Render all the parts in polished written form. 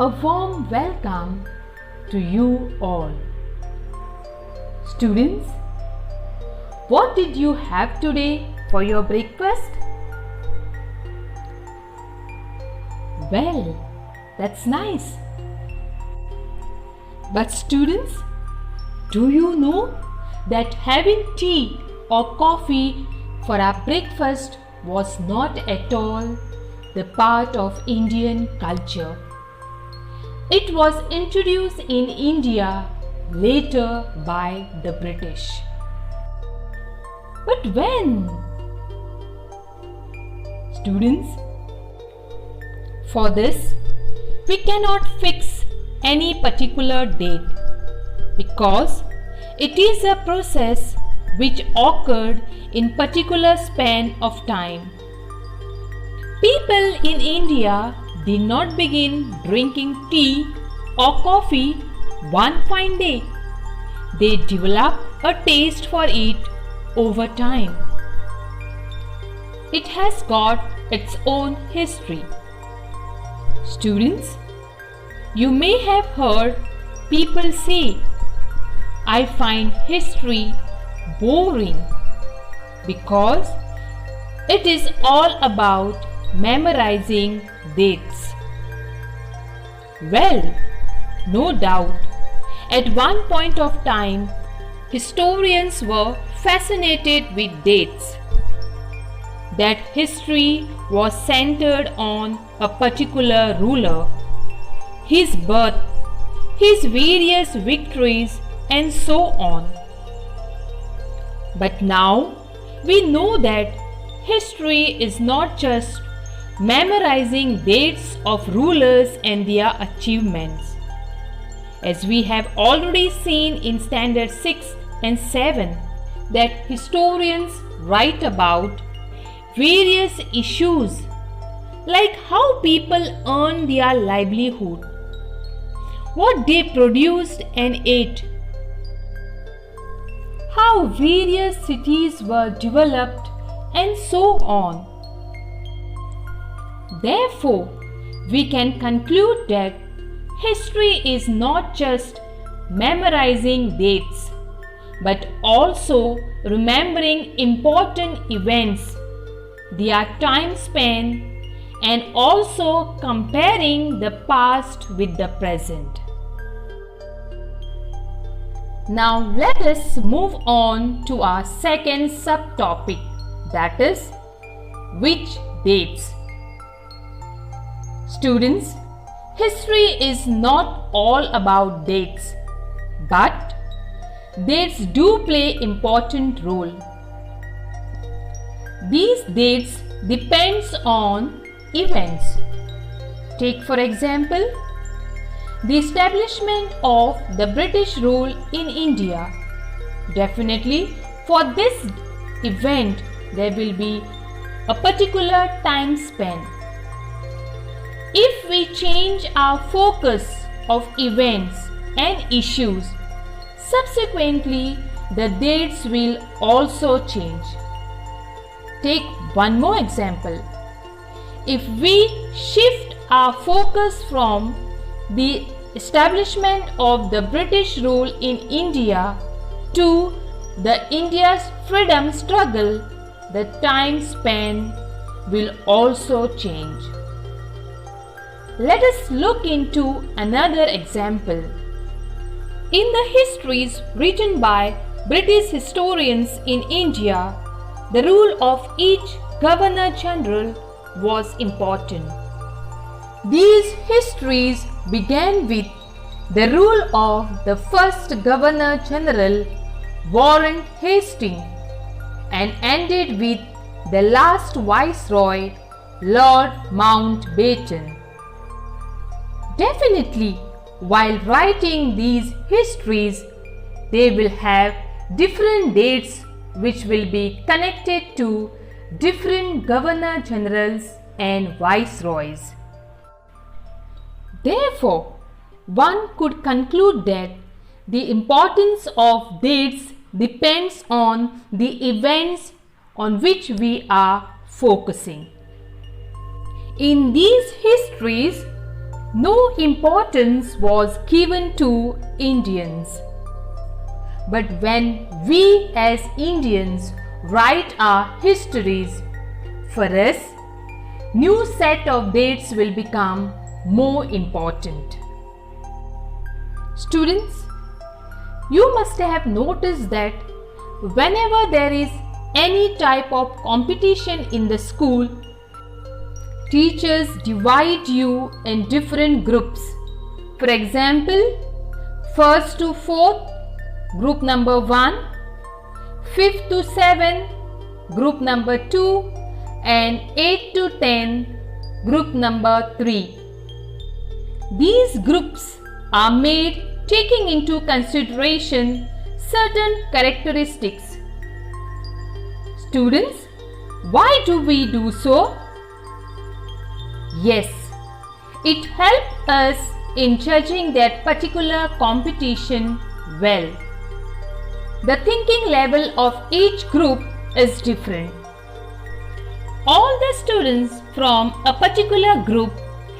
A warm welcome to you all. Students, what did you have today for your breakfast? Well, that's nice. But students, do you know that having tea or coffee for our breakfast was not at all the part of Indian culture? It was introduced in India later by the British. But when? Students, for this we cannot fix any particular date because it is a process which occurred in particular span of time. People in India did not begin drinking tea or coffee one fine day. They developed a taste for it over time. It has got its own history. Students, you may have heard people say, "I find history boring because it is all about memorizing dates." Well, no doubt, at one point of time, historians were fascinated with dates. That history was centered on a particular ruler, his birth, his various victories, and so on. But now we know that history is not just memorizing dates of rulers and their achievements. As we have already seen in Standard 6 and 7, that historians write about various issues like how people earn their livelihood, what they produced and ate, how various cities were developed, and so on. Therefore, we can conclude that history is not just memorizing dates, but also remembering important events, their time span, and also comparing the past with the present. Now let us move on to our second subtopic, that is, which dates? Students, history is not all about dates, but dates do play important role. These dates depends on events. Take for example, the establishment of the British rule in India. Definitely for this event there will be a particular time span. If we change our focus of events and issues, subsequently the dates will also change. Take one more example. If we shift our focus from the establishment of the British rule in India to the India's freedom struggle, the time span will also change. Let us look into another example. In the histories written by British historians in India, the rule of each Governor General was important. These histories began with the rule of the first Governor General, Warren Hastings, and ended with the last Viceroy, Lord Mountbatten. Definitely, while writing these histories, they will have different dates which will be connected to different Governor Generals and Viceroys. Therefore, one could conclude that the importance of dates depends on the events on which we are focusing. In these histories, No importance was given to Indians. But when we as Indians write our histories, for us, new set of dates will become more important. Students, you must have noticed that whenever there is any type of competition in the school, teachers divide you in different groups. For example, 1st to 4th, group number 1, 5th to 7th, group number 2, and 8th to 10th, group number 3. These groups are made taking into consideration certain characteristics. Students, why do we do so? Yes, it helps us in judging that particular competition well. The thinking level of each group is different. All the students from a particular group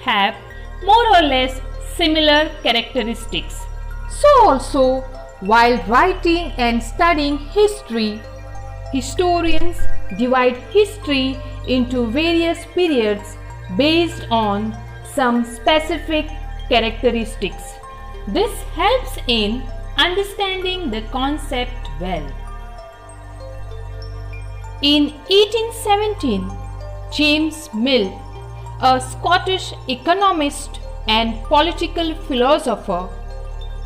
have more or less similar characteristics. So also, while writing and studying history, historians divide history into various periods based on some specific characteristics. This helps in understanding the concept well. In 1817, James Mill, a Scottish economist and political philosopher,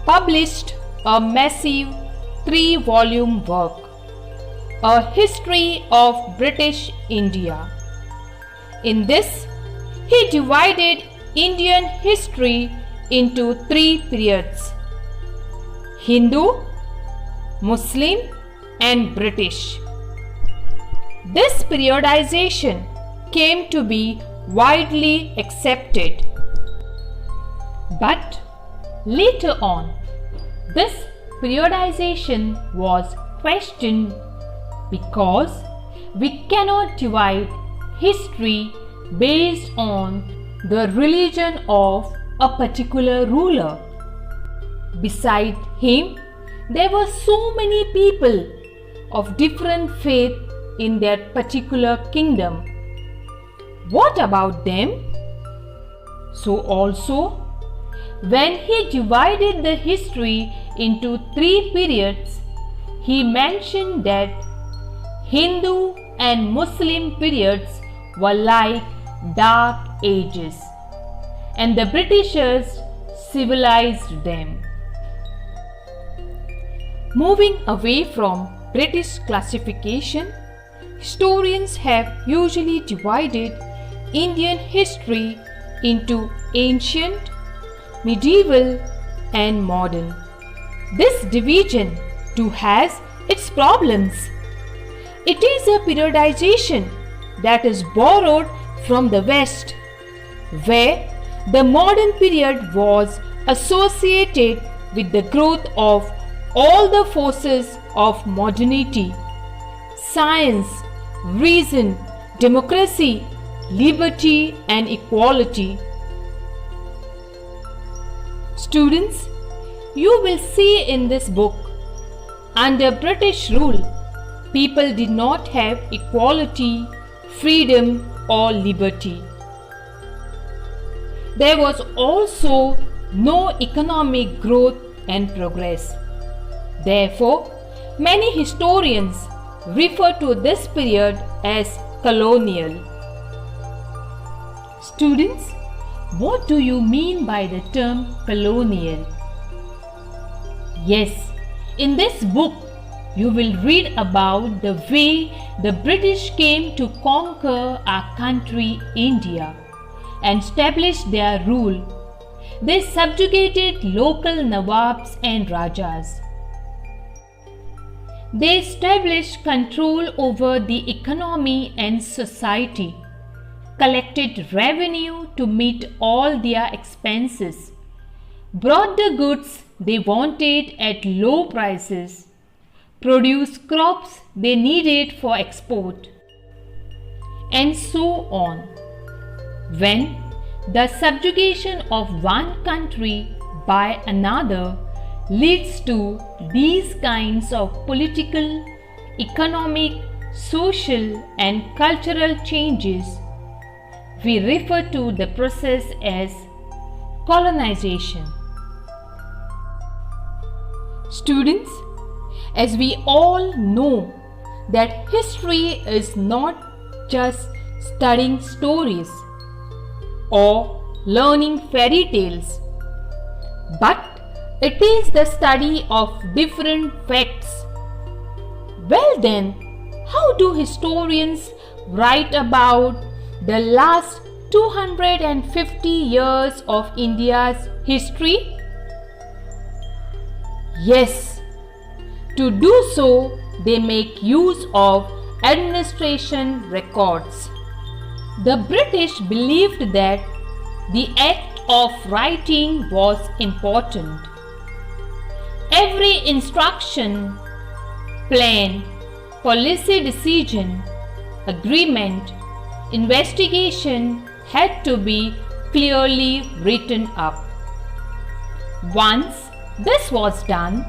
published a massive 3-volume work, A History of British India. In this, he divided Indian history into 3 periods: Hindu, Muslim, and British. This periodization came to be widely accepted. But later on, this periodization was questioned because we cannot divide history based on the religion of a particular ruler. Beside him, there were so many people of different faith in that particular kingdom. What about them? So also, when he divided the history into 3 periods, he mentioned that Hindu and Muslim periods were like dark ages, and the Britishers civilized them. Moving away from British classification, historians have usually divided Indian history into ancient, medieval, and modern. This division too has its problems. It is a periodization that is borrowed from the West, where the modern period was associated with the growth of all the forces of modernity: science, reason, democracy, liberty, and equality. Students, you will see in this book, under British rule, people did not have equality, freedom, or liberty. There was also no economic growth and progress. Therefore, many historians refer to this period as colonial. Students, what do you mean by the term colonial? Yes, in this book, you will read about the way the British came to conquer our country, India, and establish their rule. They subjugated local Nawabs and Rajas. They established control over the economy and society, collected revenue to meet all their expenses, brought the goods they wanted at low prices, produced crops they needed for export, and so on. When the subjugation of one country by another leads to these kinds of political, economic, social and cultural changes. We refer to the process as colonization. Students, as we all know that history is not just studying stories or learning fairy tales, but it is the study of different facts. Well then, how do historians write about the last 250 years of India's history? Yes, to do so, they make use of administration records. The British believed that the act of writing was important. Every instruction, plan, policy decision, agreement, investigation had to be clearly written up. Once this was done,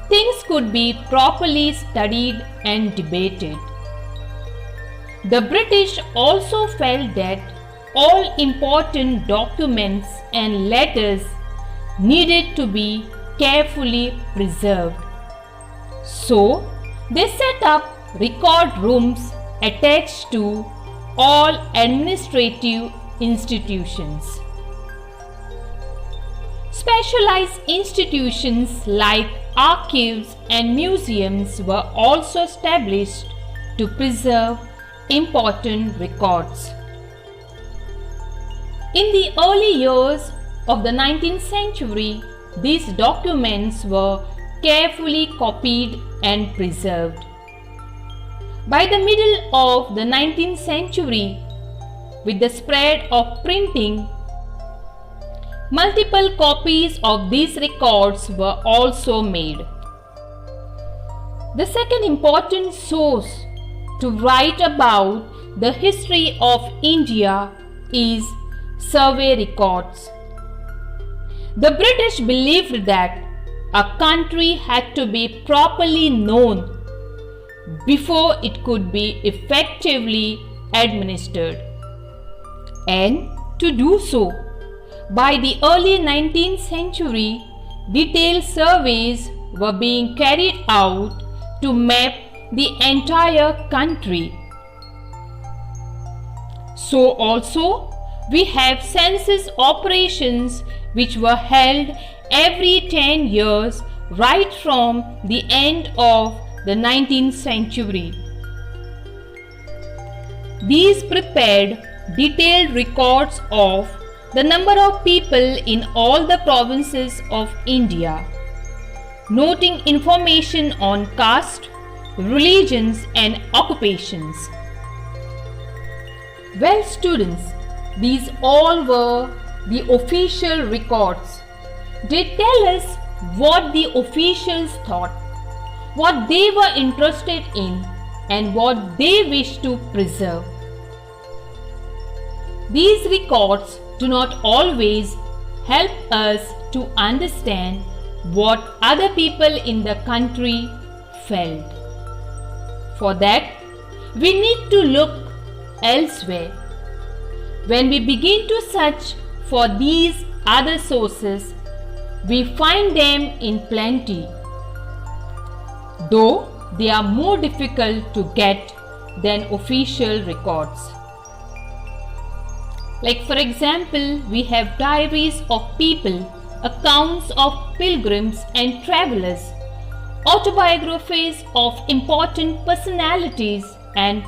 things could be properly studied and debated. The British also felt that all important documents and letters needed to be carefully preserved. So, they set up record rooms attached to all administrative institutions. Specialized institutions like archives and museums were also established to preserve important records. In the early years of the 19th century, these documents were carefully copied and preserved. By the middle of the 19th century, with the spread of printing, multiple copies of these records were also made. The second important source to write about the history of India is survey records. The British believed that a country had to be properly known before it could be effectively administered. And to do so, by the early 19th century, detailed surveys were being carried out to map the entire country. So also, we have census operations which were held every 10 years right from the end of the 19th century. These prepared detailed records of the number of people in all the provinces of India, noting information on caste, religions and occupations. Well students, these all were the official records. They tell us what the officials thought, what they were interested in and what they wished to preserve. These records do not always help us to understand what other people in the country felt. For that, we need to look elsewhere. When we begin to search for these other sources, we find them in plenty, though they are more difficult to get than official records. Like for example, we have diaries of people, accounts of pilgrims and travelers, autobiographies of important personalities and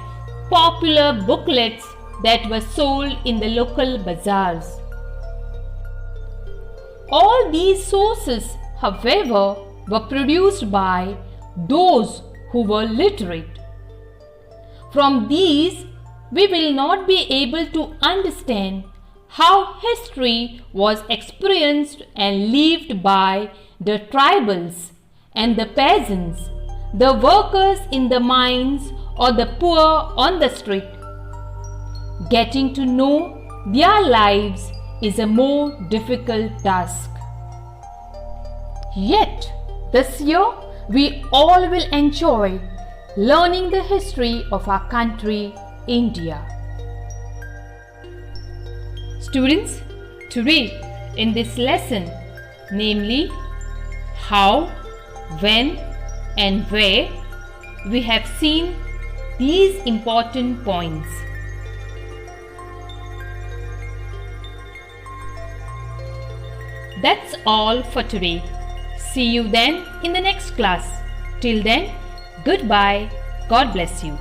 popular booklets that were sold in the local bazaars. All these sources, however, were produced by those who were literate. From these, we will not be able to understand how history was experienced and lived by the tribals and the peasants, the workers in the mines or the poor on the street. Getting to know their lives is a more difficult task. Yet, this year we all will enjoy learning the history of our country, India. Students, today in this lesson, namely how, when and where, we have seen these important points. That's all for today. See you then in the next class. Till then, goodbye. God bless you.